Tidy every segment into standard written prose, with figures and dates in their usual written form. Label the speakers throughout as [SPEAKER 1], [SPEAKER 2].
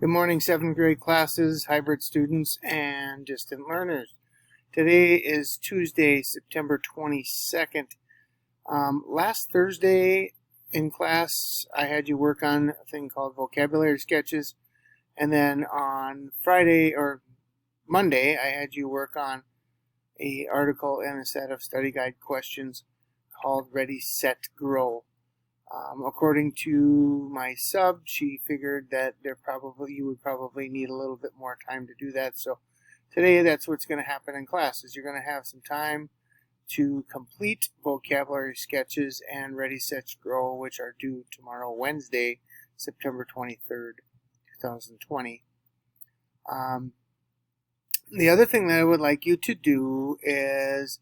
[SPEAKER 1] Good morning, 7th grade classes, hybrid students, and distant learners. Today is Tuesday, September 22nd. Last Thursday in class, I had you work on a thing called vocabulary sketches, and then on Friday or Monday, I had you work on an article and a set of study guide questions called Ready, Set, Grow. According to my sub, she figured that you would probably need a little bit more time to do that. So today, that's what's going to happen in class. Is you're going to have some time to complete vocabulary sketches and Ready, Set, Grow, which are due tomorrow, Wednesday, September 23rd, 2020. The other thing that I would like you to do is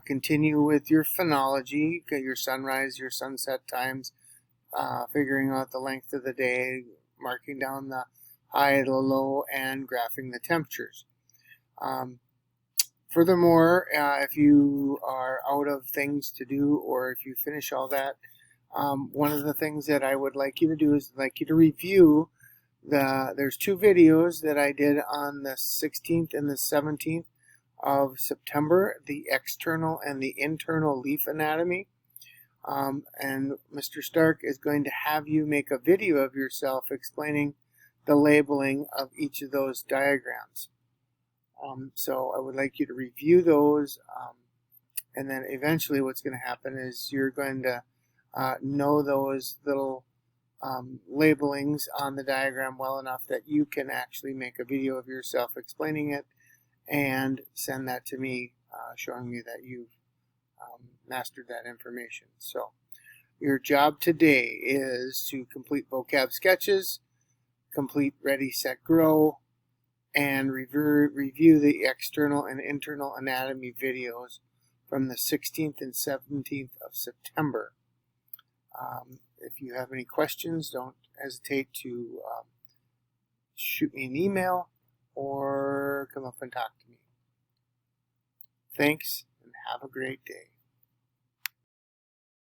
[SPEAKER 1] continue with your phonology, your sunrise, your sunset times, figuring out the length of the day, marking down the high, the low, and graphing the temperatures. Furthermore, if you are out of things to do or if you finish all that, one of the things that I would like you to do is like you to review there's two videos that I did on the 16th and the 17th of September, the external and the internal leaf anatomy. And Mr. Stark is going to have you make a video of yourself explaining the labeling of each of those diagrams. So I would like you to review those, and then eventually what's going to happen is you're going to know those little labelings on the diagram well enough that you can actually make a video of yourself explaining it and send that to me, showing me that you've mastered that information. So your job today is to complete vocab sketches, complete Ready, Set, Grow, and review the external and internal anatomy videos from the 16th and 17th of September. If you have any questions, don't hesitate to shoot me an email or come up and talk to me. Thanks, and have a great day.